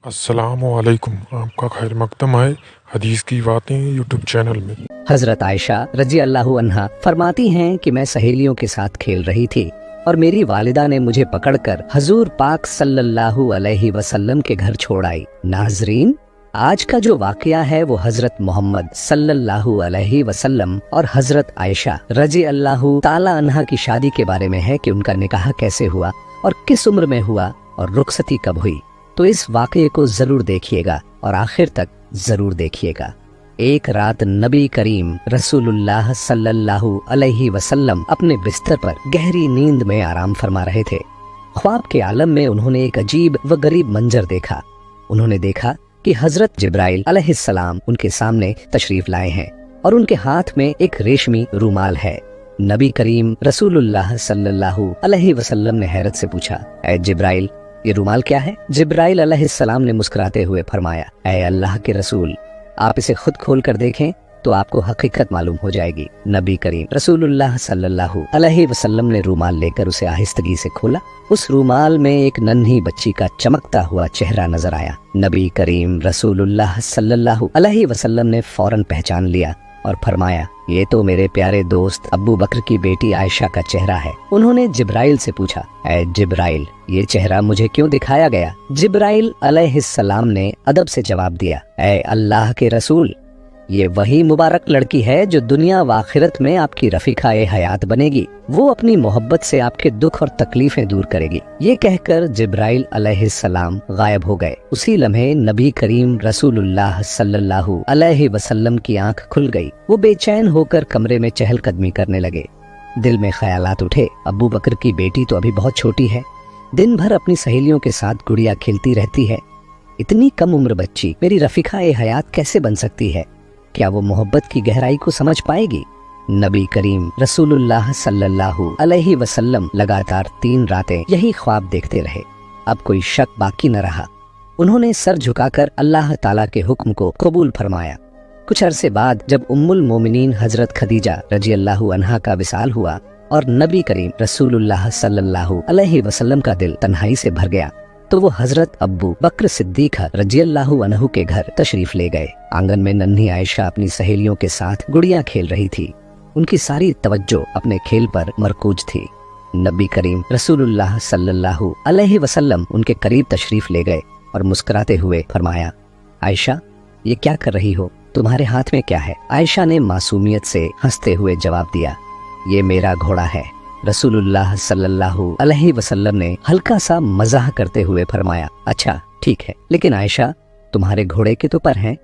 अस्सलामुअलैकुम। आपका खैर मकदम है हदीस की बातें यूट्यूब चैनल में। हजरत आयशा रजी अल्लाह अन्हा फरमाती हैं कि मैं सहेलियों के साथ खेल रही थी और मेरी वालिदा ने मुझे पकड़कर हजूर पाक सल्लल्लाहु अलैहि वसल्लम के घर छोड़ आई। नाजरीन, आज का जो वाकया है वो हजरत मोहम्मद सल्लल्लाहु अलैहि वसल्लम और हजरत आयशा रजी अल्लाह ताला अन्हा की शादी के बारे में है कि उनका निकाह कैसे हुआ और किस उम्र में हुआ और रुखसती कब हुई। तो इस वाकये को जरूर देखिएगा और आखिर तक जरूर देखिएगा। एक रात नबी करीम रसूलुल्लाह सल्लल्लाहु अलैहि वसल्लम अपने बिस्तर पर गहरी नींद में आराम फरमा रहे थे। ख्वाब के आलम में उन्होंने एक अजीब व गरीब मंजर देखा। उन्होंने देखा कि हजरत जिब्राइल अलैहिस्सलाम उनके सामने तशरीफ लाए हैं और उनके हाथ में एक रेशमी रूमाल है। नबी करीम रसूलुल्लाह सल्लल्लाहु अलैहि वसल्लम ने हैरत से पूछा, ऐ जिब्राइल, ये रूमाल क्या है? जिब्राइल अलैहिस्सलाम ने मुस्कुराते हुए फरमाया, ऐ अल्लाह के रसूल, आप इसे खुद खोल कर देखें तो आपको हकीकत मालूम हो जाएगी। नबी करीम रसूलुल्लाह सल्लल्लाहु अलैहि वसल्लम ने रूमाल लेकर उसे आहिस्तगी से खोला। उस रूमाल में एक नन्ही बच्ची का चमकता हुआ चेहरा नजर आया। नबी करीम रसूलुल्लाह सल्लल्लाहु अलैहि वसल्लम ने फौरन पहचान लिया और फरमाया, ये तो मेरे प्यारे दोस्त अब्बू बकर की बेटी आयशा का चेहरा है। उन्होंने जिब्राइल से पूछा, ऐ जिब्राइल, ये चेहरा मुझे क्यों दिखाया गया? जिब्राइल अलैहिस्सलाम ने अदब से जवाब दिया, ऐ अल्लाह के रसूल, ये वही मुबारक लड़की है जो दुनिया व आखिरत में आपकी रफीकाए हयात बनेगी। वो अपनी मोहब्बत से आपके दुख और तकलीफें दूर करेगी। ये कहकर जिब्राइल अलैहिस्सलाम गायब हो गए। उसी लम्हे नबी करीम रसूलुल्लाह सल्लल्लाहु अलैहि वसल्लम की आंख खुल गई। वो बेचैन होकर कमरे में चहलकदमी करने लगे। दिल में ख्यालात उठे, अब्बू बकर की बेटी तो अभी बहुत छोटी है, दिन भर अपनी सहेलियों के साथ गुड़िया खेलती रहती है। इतनी कम उम्र बच्ची मेरी रफीकाए हयात कैसे बन सकती है? क्या वो मोहब्बत की गहराई को समझ पाएगी? नबी करीम रसूलुल्लाह सल्लल्लाहु अलैहि वसल्लम लगातार 3 रातें यही ख्वाब देखते रहे। अब कोई शक बाकी न रहा। उन्होंने सर झुकाकर अल्लाह ताला के हुक्म को कबूल फरमाया। कुछ अरसे बाद जब उम्मुल मोमिनीन हजरत खदीजा रजी अल्लाह अन्हा का विसाल हुआ और नबी करीम रसूलुल्लाह सल्लल्लाहु अलैहि वसल्लम का दिल तन्हाई से भर गया, तो वो हजरत अब्बू बकर सिद्दीक रज़ियल्लाहु अन्हु के घर तशरीफ ले गए। आंगन में नन्ही आयशा अपनी सहेलियों के साथ गुड़िया खेल रही थी। उनकी सारी तवज्जो अपने खेल पर मरकूज थी। नबी करीम रसूलुल्लाह सल्लल्लाहु अलैहि वसल्लम उनके करीब तशरीफ ले गए और मुस्कुराते हुए फरमाया, आयशा, ये क्या कर रही हो? तुम्हारे हाथ में क्या है? आयशा ने मासूमियत से हंसते हुए जवाब दिया, ये मेरा घोड़ा है। रसूलुल्लाह सल्लल्लाहु अलैहि वसल्लम ने हल्का सा मजाक करते हुए फरमाया, अच्छा ठीक है, लेकिन आयशा, तुम्हारे घोड़े के तो पर हैं,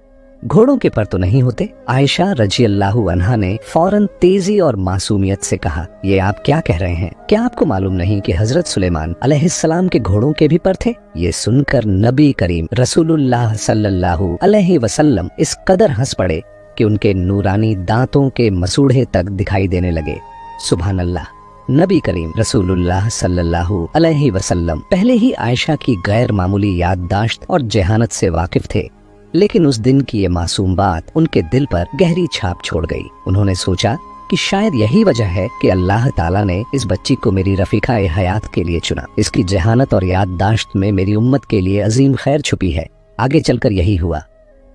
घोड़ों के पर तो नहीं होते। आयशा रजी अल्लाह अन्हा ने फौरन तेजी और मासूमियत से कहा, ये आप क्या कह रहे हैं? क्या आपको मालूम नहीं कि हजरत सुलेमान अलैहिस्सलाम के घोड़ों के भी पर थे? ये सुनकर नबी करीम रसूलुल्लाह सल्लल्लाहु अलैहि वसल्लम इस कदर हंस पड़े कि उनके नूरानी दांतों के मसूड़े तक दिखाई देने लगे। सुभान अल्लाह। नबी करीम रसूलुल्लाह सल्लल्लाहु अलैहि वसल्लम पहले ही आयशा की गैर मामूली याददाश्त और जहानत से वाकिफ थे, लेकिन उस दिन की ये मासूम बात उनके दिल पर गहरी छाप छोड़ गई। उन्होंने सोचा कि शायद यही वजह है कि अल्लाह ताला ने इस बच्ची को मेरी रफीकाए हयात के लिए चुना। इसकी जहानत और याददाश्त में मेरी उम्मत के लिए अजीम खैर छुपी है। आगे चलकर यही हुआ।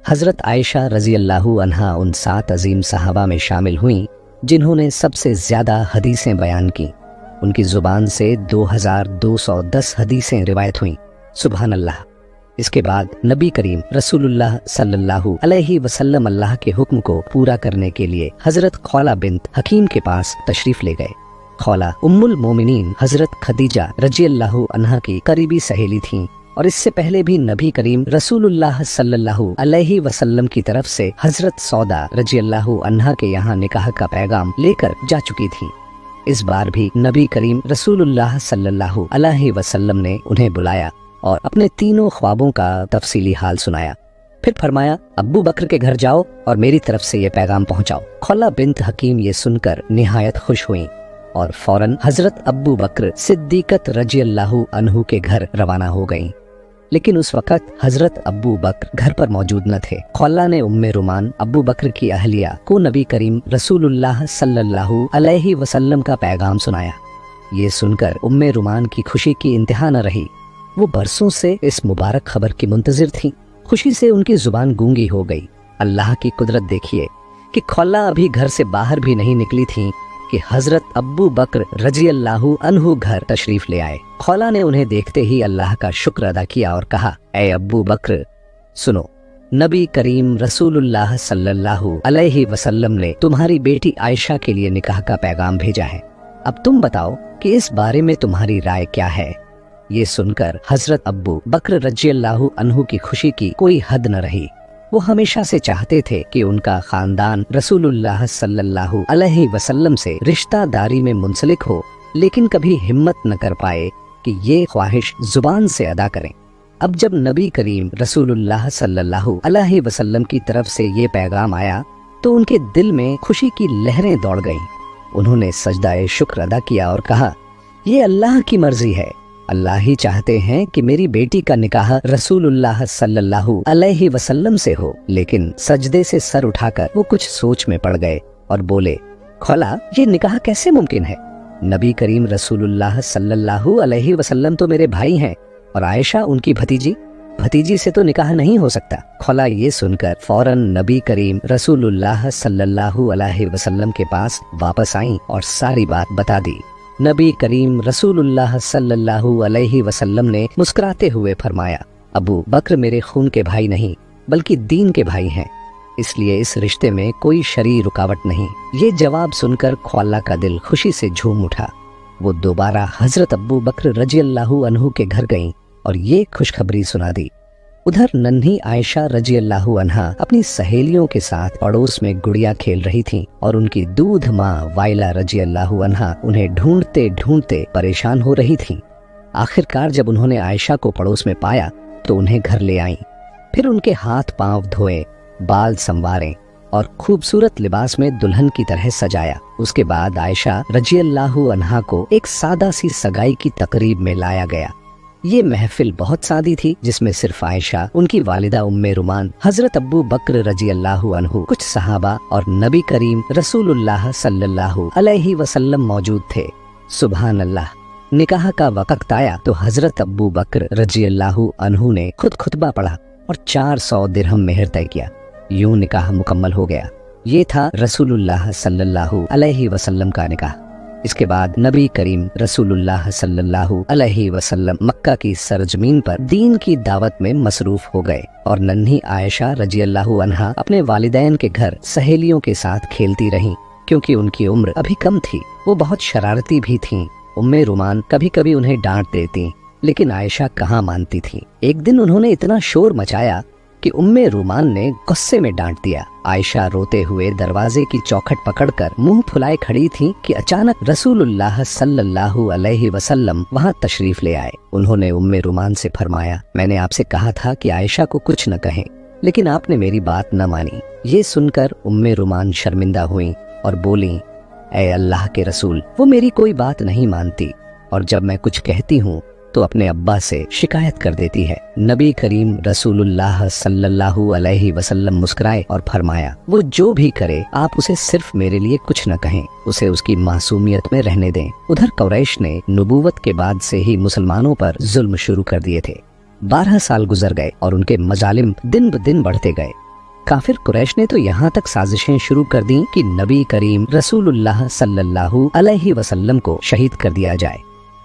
हजरत आयशा रजी अल्लाह अन्हा उन 7 अजीम सहाबा में शामिल हुई जिन्होंने सबसे ज्यादा हदीसें बयान की। उनकी जुबान से 2210 हदीसें रिवायत हुई। सुभान अल्लाह। इसके बाद नबी करीम रसूलुल्लाह सल्लल्लाहु अलैहि वसल्लम अल्लाह के हुक्म को पूरा करने के लिए हजरत खौला बिन्त हकीम के पास तशरीफ ले गए। खौला उम्मुल मोमिनीन हजरत खदीजा रज़ियल्लाहु अन्हा की करीबी सहेली थीं और इससे पहले भी नबी करीम रसूलुल्लाह सल्लल्लाहु अलैहि वसल्लम की तरफ से हजरत सौदा रज़ियल्लाहु अन्हा के यहाँ निकाह का पैगाम लेकर जा चुकी थीं। इस बार भी नबी करीम रसूलुल्लाह सल्लल्लाहु अलैहि वसल्लम ने उन्हें बुलाया और अपने तीनों ख्वाबों का तफसीली हाल सुनाया। फिर फरमाया, अब्बू बकर के घर जाओ और मेरी तरफ से ये पैगाम पहुंचाओ। खौला बिन्त हकीम ये सुनकर निहायत खुश हुई और फौरन हजरत अब्बू बकर सिद्दीकत रज़ियल्लाहु अन्हु के घर रवाना हो गईं। लेकिन उस वक्त हजरत अब्बू बकर घर पर मौजूद न थे। खौला ने उम्मे रुमान अब्बू बकर की अहलिया को नबी करीम रसूलुल्लाह सल्लल्लाहु अलैहि वसल्लम का पैगाम सुनाया। ये सुनकर उम्मे रुमान की खुशी की इंतहा न रही। वो बरसों से इस मुबारक खबर की मुंतजिर थीं। खुशी से उनकी जुबान गूंगी हो गई। अल्लाह की कुदरत देखिए कि खौला अभी घर से बाहर भी नहीं निकली थीं कि हजरत अब्बू बकर रजी अल्लाहु अन्हु घर तशरीफ ले आए। खौला ने उन्हें देखते ही अल्लाह का शुक्र अदा किया और कहा, ए अब्बू बकर, सुनो, नबी करीम रसूलुल्लाह सल्लल्लाहु अलैहि वसल्लम ने तुम्हारी बेटी आयशा के लिए निकाह का पैगाम भेजा है। अब तुम बताओ कि इस बारे में तुम्हारी राय क्या है। ये सुनकर हजरत अब्बू बकर रज़ियल्लाहु अन्हु की खुशी की कोई हद न रही। वो हमेशा से चाहते थे कि उनका खानदान रसूलुल्लाह सल्लल्लाहु अलैहि वसल्लम से रिश्तादारी में मुंसलिक हो, लेकिन कभी हिम्मत न कर पाए कि ये ख्वाहिश जुबान से अदा करें। अब जब नबी करीम रसूलुल्लाह सल्लल्लाहु अलैहि वसल्लम की तरफ से ये पैगाम आया तो उनके दिल में खुशी की लहरें दौड़ गईं। उन्होंने सजदाए शुक्र अदा किया और कहा, ये अल्लाह की मर्जी है। अल्लाह ही चाहते हैं कि मेरी बेटी का निकाह रसूलुल्लाह सल्लल्लाहु अलैहि वसल्लम से हो। लेकिन सजदे से सर उठाकर वो कुछ सोच में पड़ गए और बोले, खौला, ये निकाह कैसे मुमकिन है? नबी करीम रसूलुल्लाह सल्लल्लाहु अलैहि वसल्लम तो मेरे भाई हैं और आयशा उनकी भतीजी से तो निकाह नहीं हो सकता। खौला ये सुनकर फौरन नबी करीम रसूलुल्लाह सल्लल्लाहु अलैहि वसल्लम के पास वापस आईं और सारी बात बता दी। नबी करीम रसूलुल्लाह सल्लल्लाहु अलैहि वसल्लम ने मुस्कुराते हुए फरमाया, अबू बकर मेरे खून के भाई नहीं बल्कि दीन के भाई हैं, इसलिए इस रिश्ते में कोई शरई रुकावट नहीं। ये जवाब सुनकर खौला का दिल खुशी से झूम उठा। वो दोबारा हजरत अब्बू बकर रज़ियल्लाहु अन्हु के घर गईं और ये खुशखबरी सुना दी। उधर नन्ही आयशा रज़ियल्लाहु अन्हा अपनी सहेलियों के साथ पड़ोस में गुड़िया खेल रही थीं और उनकी दूध माँ वाइला रज़ियल्लाहु अन्हा उन्हें ढूंढते ढूंढते परेशान हो रही थीं। आखिरकार जब उन्होंने आयशा को पड़ोस में पाया तो उन्हें घर ले आईं। फिर उनके हाथ पांव धोए, बाल संवारे और खूबसूरत लिबास में दुल्हन की तरह सजाया। उसके बाद आयशा रज़ियल्लाहु अन्हा को एक सादा सी सगाई की तकरीब में लाया गया। ये महफिल बहुत सादी थी, जिसमें सिर्फ आयशा, उनकी वालिदा उम्मे रुमान, हजरत अब्बू बकर रज़ियल्लाहु अन्हु, कुछ सहाबा और नबी करीम रसूलुल्लाह सल्लल्लाहु अलैहि वसल्लम मौजूद थे। सुभान अल्लाह। निकाह का वक्त आया तो हजरत अब्बू बकर रज़ियल्लाहु अन्हु ने खुद खुतबा पढ़ा और 400 दिरहम मेहर तय किया। यूं निकाह मुकम्मल हो गया। ये था रसूलुल्लाह सल्लल्लाहु अलैहि वसल्लम का निकाह। इसके बाद नबी करीम रसूलुल्लाह सल्लल्लाहु अलैहि वसल्लम मक्का की सरजमीन पर दीन की दावत में मसरूफ हो गए और नन्ही आयशा रज़ियल्लाहु अन्हा अपने वालिदैन के घर सहेलियों के साथ खेलती रहीं, क्योंकि उनकी उम्र अभी कम थी। वो बहुत शरारती भी थीं। उम्मे रुमान कभी कभी उन्हें डांट देती, लेकिन आयशा कहाँ मानती थी। एक दिन उन्होंने इतना शोर मचाया कि उम्मे रुमान ने गुस्से में डांट दिया। आयशा रोते हुए दरवाजे की चौखट पकड़कर मुंह फुलाए खड़ी थी कि अचानक रसूलुल्लाह सल्लल्लाहु अलैहि वसल्लम वहां तशरीफ ले आए। उन्होंने उम्मे रुमान से फरमाया, मैंने आपसे कहा था कि आयशा को कुछ न कहें, लेकिन आपने मेरी बात न मानी। ये सुनकर उम्मे रुमान शर्मिंदा हुई और बोली, ऐ अल्लाह के रसूल, वो मेरी कोई बात नहीं मानती और जब मैं कुछ कहती हूँ तो अपने अब्बा से शिकायत कर देती है। नबी करीम रसूलुल्लाह सल्लल्लाहु अलैहि वसल्लम मुस्कुराए और फरमाया, वो जो भी करे आप उसे सिर्फ मेरे लिए कुछ न कहें, उसे उसकी मासूमियत में रहने दें। उधर कुरैश ने नबूवत के बाद से ही मुसलमानों पर जुल्म शुरू कर दिए थे। 12 साल गुजर गए और उनके मजालिम दिन ब दिन बढ़ते गए। काफिर कुरैश ने तो यहाँ तक साजिशें शुरू कर दी कि नबी करीम रसूलुल्लाह सल्लल्लाहु अलैहि वसल्लम को शहीद कर दिया जाए।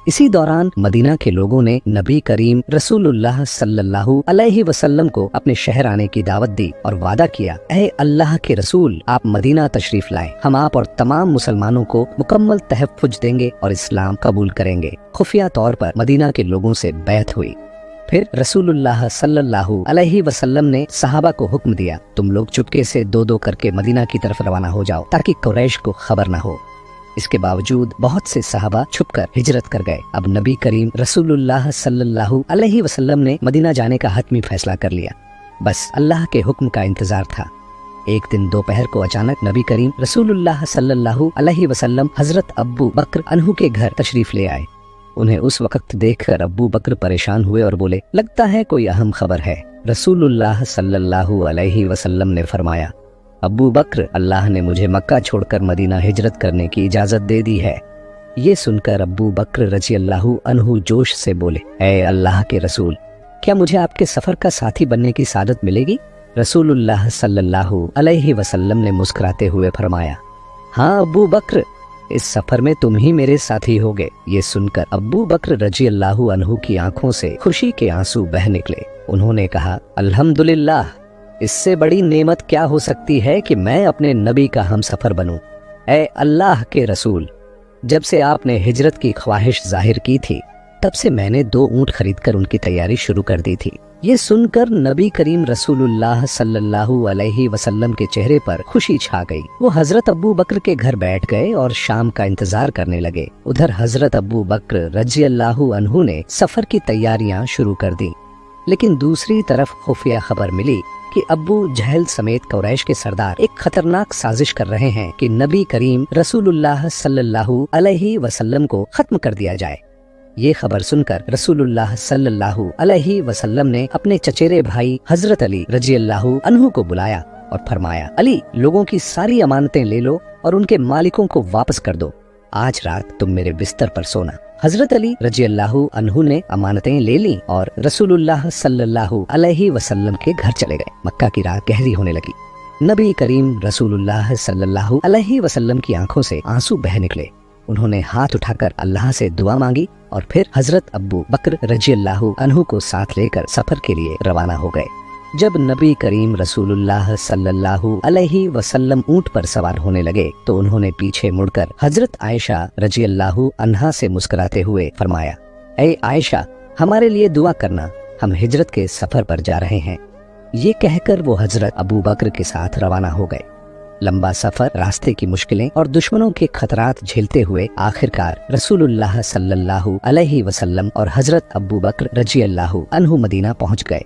इसी दौरान मदीना के लोगों ने नबी करीम रसूलुल्लाह सल्लल्लाहु अलैहि वसल्लम को अपने शहर आने की दावत दी और वादा किया, ऐ अल्लाह के रसूल, आप मदीना तशरीफ लाएं, हम आप और तमाम मुसलमानों को मुकम्मल तहफ़्फ़ुज़ देंगे और इस्लाम कबूल करेंगे। खुफिया तौर पर मदीना के लोगों से बैत हुई। फिर रसूलुल्लाह सल्लल्लाहु अलैहि वसल्लम ने सहाबा को हुक्म दिया, तुम लोग चुपके से 2-2 करके मदीना की तरफ रवाना हो जाओ ताकि कुरैश को खबर न हो। इसके बावजूद बहुत से सहाबा छुपकर हिजरत कर गए। अब नबी करीम रसूलुल्लाह सल्लल्लाहु अलैहि वसल्लम ने मदीना जाने का हतमी फैसला कर लिया। बस अल्लाह के हुक्म का इंतजार था। एक दिन दोपहर को अचानक नबी करीम रसूलुल्लाह सल्लल्लाहु अलैहि वसल्लम हजरत अब्बू बकर अन्हु के घर तशरीफ ले आए। उन्हें उस वक्त देखकर अब्बू बकर परेशान हुए और बोले, लगता है कोई अहम खबर है। रसूलुल्लाह सल्लल्लाहु अलैहि वसल्लम ने फरमाया, अब्बू बकर, अल्लाह ने मुझे मक्का छोड़कर मदीना हिजरत करने की इजाजत दे दी है। ये सुनकर अब्बू बकर रजी अल्लाहु अन्हु जोश से बोले, ऐ अल्लाह के रसूल, क्या मुझे आपके सफर का साथी बनने की सादत मिलेगी? रसूलुल्लाह सल्लल्लाहु अलैहि वसल्लम ने मुस्कुराते हुए फरमाया, हाँ अब्बू बकर, इस सफर में तुम ही मेरे साथी होगे। ये सुनकर अब्बू बकर रजी अल्लाहु अन्हु की आंखों से खुशी के आंसू बह निकले। उन्होंने कहा, अल्हम्दुलिल्लाह, इससे बड़ी नेमत क्या हो सकती है कि मैं अपने नबी का हमसफर बनूं। ऐ अल्लाह के रसूल, जब से आपने हिजरत की ख्वाहिश जाहिर की थी, तब से मैंने 2 ऊंट खरीदकर उनकी तैयारी शुरू कर दी थी। ये सुनकर नबी करीम रसूलुल्लाह सल्लल्लाहु अलैहि वसल्लम के चेहरे पर खुशी छा गई। वो हजरत अब्बू बकर के घर बैठ गए और शाम का इंतजार करने लगे। उधर हजरत अब्बू बकर रजी अल्लाहु अन्हु ने सफर की तैयारियां शुरू कर दी, लेकिन दूसरी तरफ खुफिया खबर मिली कि अब्बू जहल समेत कुरैश के सरदार एक खतरनाक साजिश कर रहे हैं कि नबी करीम रसूलुल्लाह सल्लल्लाहु अलैहि वसल्लम को खत्म कर दिया जाए। ये खबर सुनकर रसूलुल्लाह सल्लल्लाहु अलैहि वसल्लम ने अपने चचेरे भाई हजरत अली रजी अल्लाहु अन्हु को बुलाया और फरमाया, अली, लोगों की सारी अमानतें ले लो और उनके मालिकों को वापस कर दो। आज रात तुम मेरे बिस्तर पर सोना। हजरत अली रजी अल्लाहु अन्हु ने अमानतें ले ली और रसूलुल्लाह सल्लल्लाहु अलैहि वसल्लम के घर चले गए। मक्का की रात गहरी होने लगी। नबी करीम रसूलुल्लाह सल्लल्लाहु अलैहि वसल्लम की आंखों से आंसू बह निकले। उन्होंने हाथ उठाकर अल्लाह से दुआ मांगी और फिर हजरत अब्बू बकर रजी अल्लाहु अन्हु को साथ लेकर सफर के लिए रवाना हो गए। जब नबी करीम रसूलुल्लाह सल्लल्लाहु अलैहि वसल्लम ऊंट पर सवार होने लगे तो उन्होंने पीछे मुड़कर हजरत आयशा रजी अल्लाहु अन्हा से मुस्कुराते हुए फरमाया, ऐ आयशा, हमारे लिए दुआ करना, हम हिजरत के सफर पर जा रहे हैं। ये कहकर वो हजरत अबू बकर के साथ रवाना हो गए। लंबा सफर, रास्ते की मुश्किलें और दुश्मनों के खतरात झेलते हुए आखिरकार रसूलुल्लाह सल्लल्लाहु अलैहि वसल्लम और हजरत अब्बू बकर रजी अल्लाहु अन्हु मदीना पहुंच गए।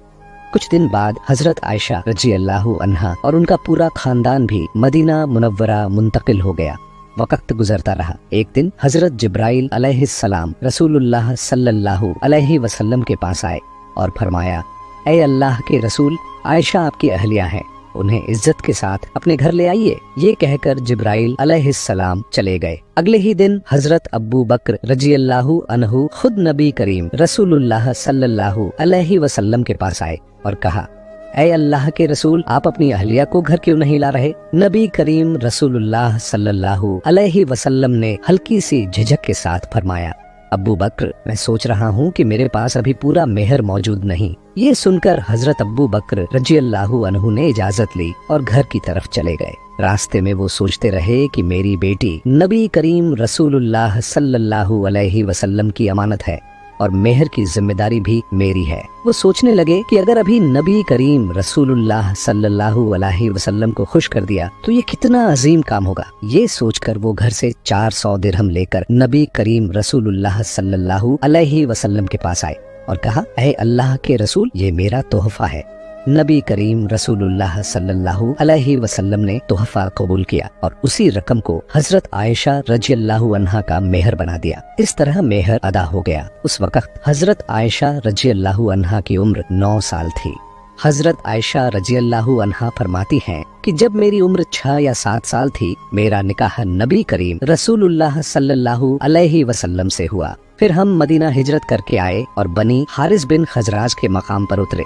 कुछ दिन बाद हजरत आयशा रजी अल्लाहु अन्हा और उनका पूरा खानदान भी मदीना मुनव्वरा मुंतकिल हो गया। वक्त गुजरता रहा। एक दिन हजरत जिब्राइल अलैहिस्सलाम रसूलुल्लाह सल्लल्लाहु अलैहि वसल्लम के पास आए और फरमाया, ऐ अल्लाह के रसूल, आयशा आपकी अहलिया है, उन्हें इज्जत के साथ अपने घर ले आइए। ये कहकर जिब्राइल अलैहिस्सलाम चले गए। अगले ही दिन हजरत अब्बू बकर रजी अल्लाहु अन्हु खुद नबी करीम रसूलुल्लाह सल्लल्लाहु अलैहि वसल्लम के पास आए और कहा, ऐ अल्लाह के रसूल, आप अपनी अहलिया को घर क्यों नहीं ला रहे? नबी करीम रसूलुल्लाह सल्लल्लाहु अलैहि वसल्लम ने हल्की सी झिझक के साथ फरमाया, अब्बू बकर, मैं सोच रहा हूँ कि मेरे पास अभी पूरा मेहर मौजूद नहीं। ये सुनकर हजरत अब्बू बकर रजी अल्लाहु अन्हु ने इजाजत ली और घर की तरफ चले गए। रास्ते में वो सोचते रहे कि मेरी बेटी नबी करीम रसूलुल्लाह सल्लल्लाहु अलैहि वसल्लम की अमानत है और मेहर की जिम्मेदारी भी मेरी है। वो सोचने लगे कि अगर अभी नबी करीम रसूलुल्लाह सल्लल्लाहु अलैहि वसल्लम को खुश कर दिया तो ये कितना अजीम काम होगा। ये सोचकर वो घर से 400 दिरहम लेकर नबी करीम रसूलुल्लाह सल्लल्लाहु अलैहि वसल्लम के पास आए और कहा, ऐ अल्लाह के रसूल, ये मेरा तोहफा है। नबी करीम रसूलुल्लाह सल्लल्लाहु अलैहि वसल्लम ने तोहफा कबूल किया और उसी रकम को हजरत आयशा रजी अल्लाहु अन्हा का मेहर बना दिया। इस तरह मेहर अदा हो गया। उस वक्त हजरत आयशा रजी अल्लाहु अन्हा की उम्र 9 साल थी। हजरत आयशा रजी अल्लाहु अन्हा फरमाती हैं कि जब मेरी उम्र 6 या 7 साल थी, मेरा निकाह नबी करीम रसूलुल्लाह सल्लल्लाहु अलैहि वसल्लम से हुआ। फिर हम मदीना हिजरत करके आए और बनी हारिस बिन खजराज के मकाम पर उतरे।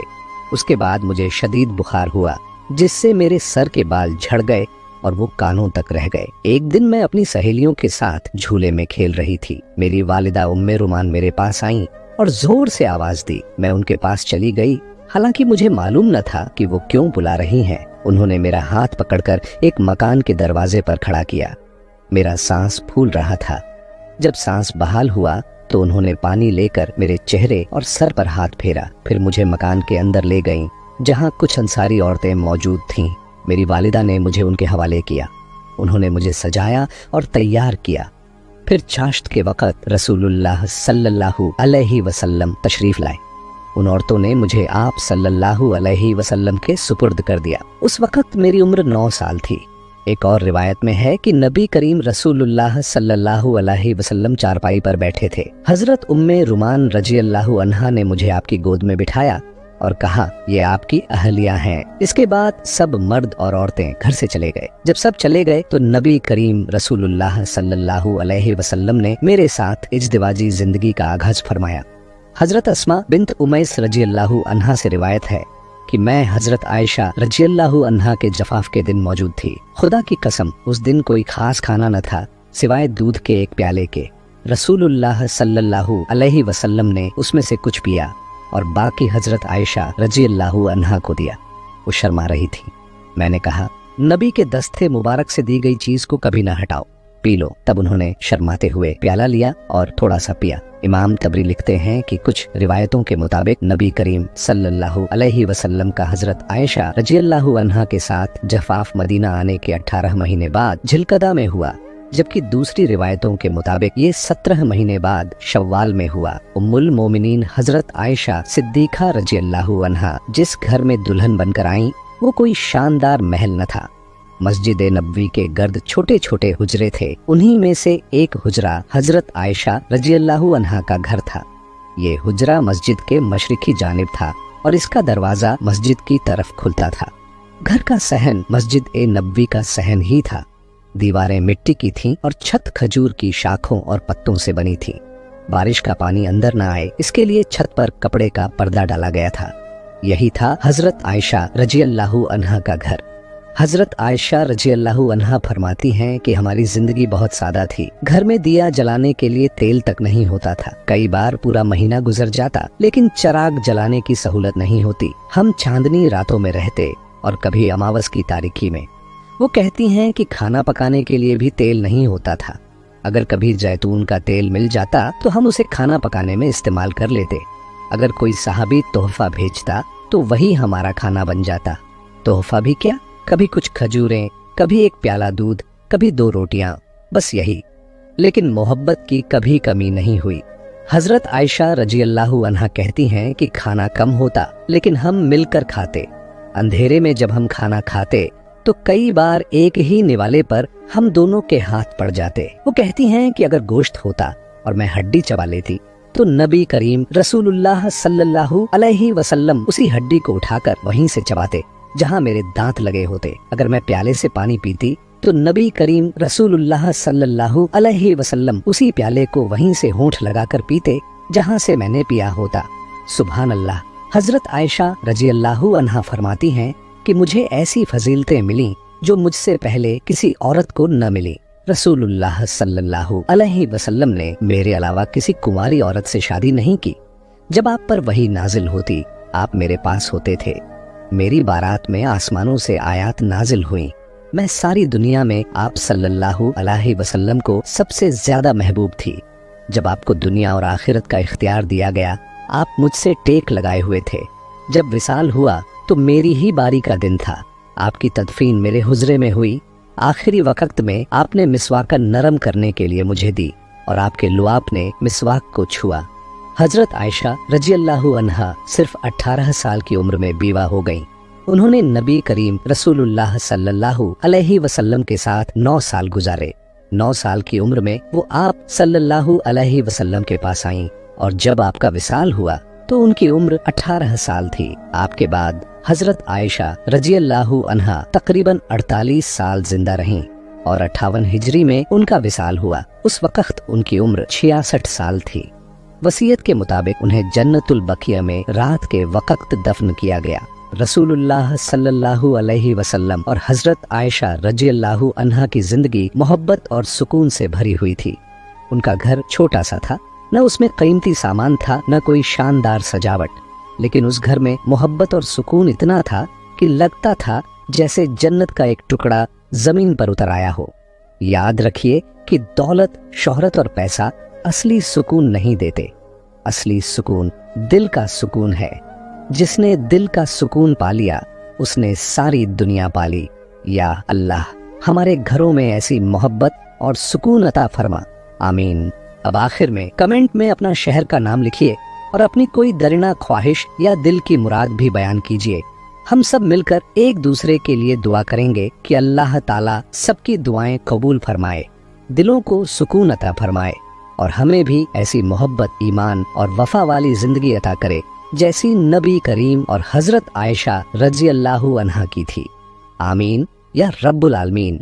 उसके बाद मुझे शदीद बुखार हुआ, जिससे मेरे सर के बाल झड़ गए और वो कानों तक रह गए। एक दिन मैं अपनी सहेलियों के साथ झूले में खेल रही थी। मेरी वालिदा उम्मे रुमान मेरे पास आईं और जोर से आवाज दी। मैं उनके पास चली गई, हालांकि मुझे मालूम न था कि वो क्यों बुला रही हैं। उन्होंने मेरा हाथ पकड़कर एक मकान के दरवाजे पर खड़ा किया। मेरा सांस फूल रहा था। जब सांस बहाल हुआ तो उन्होंने पानी लेकर मेरे चेहरे और सर पर हाथ फेरा। फिर मुझे मकान के अंदर ले गईं, जहां कुछ अंसारी औरतें मौजूद थीं। मेरी वालिदा ने मुझे उनके हवाले किया। उन्होंने मुझे सजाया और तैयार किया। फिर चाश्त के वक़्त रसूलुल्लाह सल्लल्लाहु अलैहि वसल्लम तशरीफ लाए। उन औरतों ने मुझे आप सल्लल्लाहु अलैहि वसल्लम के सुपुर्द कर दिया। उस वक़्त मेरी उम्र 9 साल थी। एक और रिवायत में है कि नबी करीम रसूलुल्लाह सल्लल्लाहु अलैहि वसल्लम चारपाई पर बैठे थे। हजरत उम्मे रुमान रजी अल्लाहु अन्हा ने मुझे आपकी गोद में बिठाया और कहा, ये आपकी अहलिया हैं। इसके बाद सब मर्द और औरतें घर से चले गए। जब सब चले गए तो नबी करीम रसूलुल्लाह सल्लल्लाहु अलैहि वसल्लम ने मेरे साथ इज़्दिवाजी जिंदगी का आगाज फरमाया। हजरत अस्मा बिन्त उमैस रजी अल्लाहु अन्हा से रिवायत है कि मैं हजरत आयशा रजी अल्लाहु अन्हा के जफाफ के दिन मौजूद थी। खुदा की कसम, उस दिन कोई खास खाना न था सिवाय दूध के एक प्याले के। रसूलुल्लाह सल्लल्लाहु अलैहि वसल्लम ने उसमें से कुछ पिया और बाकी हजरत आयशा रजी अल्लाहु अन्हा को दिया। वो शर्मा रही थी। मैंने कहा, नबी के दस्ते मुबारक से दी गई चीज को कभी ना हटाओ, पी लो। तब उन्होंने शर्माते हुए प्याला लिया और थोड़ा सा पिया। इमाम तबरी लिखते हैं कि कुछ रिवायतों के मुताबिक नबी करीम सल्लल्लाहु अलैहि वसल्लम का हजरत आयशा रजी अल्लाहु अन्हा के साथ जफाफ मदीना आने के 18 महीने बाद झिलकदा में हुआ, जबकि दूसरी रिवायतों के मुताबिक ये 17 महीने बाद शव्वाल में हुआ। उम्मुल मोमिनीन हजरत आयशा सिद्दीका रजी अल्लाहु अन्हा जिस घर में दुल्हन बनकर आई वो कोई शानदार महल न था। मस्जिद नबवी के गर्द छोटे छोटे हुजरे थे। उन्हीं में से एक हुजरा हजरत आयशा रजी अल्लाहु अन्हा का घर था। ये हुजरा मस्जिद के मशरिकी जानिब था और इसका दरवाजा मस्जिद की तरफ खुलता था। घर का सहन मस्जिद ए नबवी का सहन ही था। दीवारें मिट्टी की थीं और छत खजूर की शाखों और पत्तों से बनी थी। बारिश का पानी अंदर न आए इसके लिए छत पर कपड़े का पर्दा डाला गया था। यही था हजरत आयशा रजी अल्लाहु अन्हा का घर। हजरत आयशा रजी अल्लाहु अन्हा फरमाती हैं कि हमारी जिंदगी बहुत सादा थी। घर में दिया जलाने के लिए तेल तक नहीं होता था। कई बार पूरा महीना गुजर जाता लेकिन चिराग जलाने की सहूलत नहीं होती। हम चांदनी रातों में रहते और कभी अमावस की तारीकी में। वो कहती हैं कि खाना पकाने के लिए भी तेल नहीं होता था। अगर कभी जैतून का तेल मिल जाता तो हम उसे खाना पकाने में इस्तेमाल कर लेते। अगर कोई सहाबी तोहफा भेजता तो वही हमारा खाना बन जाता। तोहफा भी क्या, कभी कुछ खजूरें, कभी एक प्याला दूध, कभी 2 रोटियां, बस यही। लेकिन मोहब्बत की कभी कमी नहीं हुई। हजरत आयशा रजी अल्लाहु अन्हा कहती हैं कि खाना कम होता लेकिन हम मिलकर खाते। अंधेरे में जब हम खाना खाते तो कई बार एक ही निवाले पर हम दोनों के हाथ पड़ जाते। वो कहती हैं कि अगर गोश्त होता और मैं हड्डी चबा लेती तो नबी करीम रसूलुल्लाह सल्लल्लाहु अलैहि वसल्लम उसी हड्डी को उठाकर वहीं से चबाते जहां मेरे दांत लगे होते। अगर मैं प्याले से पानी पीती तो नबी करीम रसूलुल्लाह सल्लल्लाहु अलैहि वसल्लम उसी प्याले को वहीं से होंठ लगाकर पीते जहां से मैंने पिया होता। सुभान अल्लाह। हजरत आयशा रजी अल्लाहु अन्हा फरमाती हैं कि मुझे ऐसी फजीलतें मिली जो मुझसे पहले किसी औरत को न मिली। रसूलुल्लाह सल्लल्लाहु अलैहि वसल्लम ने मेरे अलावा किसी कुंवारी औरत से शादी नहीं की। जब आप पर वही नाजिल होती आप मेरे पास होते थे। मेरी बारात में आसमानों से आयात नाजिल हुई। मैं सारी दुनिया में आप सल्लल्लाहु अलैहि वसल्लम को सबसे ज्यादा महबूब थी। जब आपको दुनिया और आखिरत का इख्तियार दिया गया आप मुझसे टेक लगाए हुए थे। जब विसाल हुआ तो मेरी ही बारी का दिन था। आपकी तदफीन मेरे हुजरे में हुई। आखिरी वक्त में आपने मिसवाक नरम करने के लिए मुझे दी और आपके लुआब ने मिसवाक को छुआ। हजरत आयशा रजी अल्लाहु अन्हा सिर्फ 18 साल की उम्र में बीवा हो गईं। उन्होंने नबी करीम रसूलुल्लाह सल्लल्लाहु अलैहि वसल्लम के साथ 9 साल गुजारे। 9 साल की उम्र में वो आप सल्लल्लाहु अलैहि वसल्लम के पास आईं और जब आपका विसाल हुआ तो उनकी उम्र 18 साल थी। आपके बाद हजरत आयशा रजी अल्लाहु अन्हा तकरीबन 48 साल जिंदा रहीं और 58 हिजरी में उनका विसाल हुआ। उस वक्त उनकी उम्र 66 साल थी। वसीयत के मुताबिक उन्हें जन्नतुल बकिया में रात के वक्त दफन किया गया। रसूलुल्लाह सल्लल्लाहु अलैहि वसल्लम और हजरत आयशा रजी अल्लाहु अन्हा की जिंदगी मोहब्बत और सुकून से भरी हुई थी। उनका घर छोटा सा था, न उसमें कीमती सामान था न कोई शानदार सजावट, लेकिन उस घर में मोहब्बत और सुकून इतना था कि लगता था जैसे जन्नत का एक टुकड़ा जमीन पर उतर आया हो। याद रखिए कि दौलत, शोहरत और पैसा असली सुकून नहीं देते। असली सुकून दिल का सुकून है। जिसने दिल का सुकून पा लिया उसने सारी दुनिया पाली। या अल्लाह हमारे घरों में ऐसी मोहब्बत और सुकून अता फरमा, आमीन। अब आखिर में कमेंट में अपना शहर का नाम लिखिए और अपनी कोई दरिना ख्वाहिश या दिल की मुराद भी बयान कीजिए। हम सब मिलकर एक दूसरे के लिए दुआ करेंगे कि अल्लाह ताला सबकी दुआएं कबूल फरमाए, दिलों को सुकून अता फरमाए और हमें भी ऐसी मोहब्बत, ईमान और वफा वाली जिंदगी अता करे جیسی نبی کریم اور حضرت عائشہ رضی اللہ عنہا کی تھی۔ آمین یا رب العالمین۔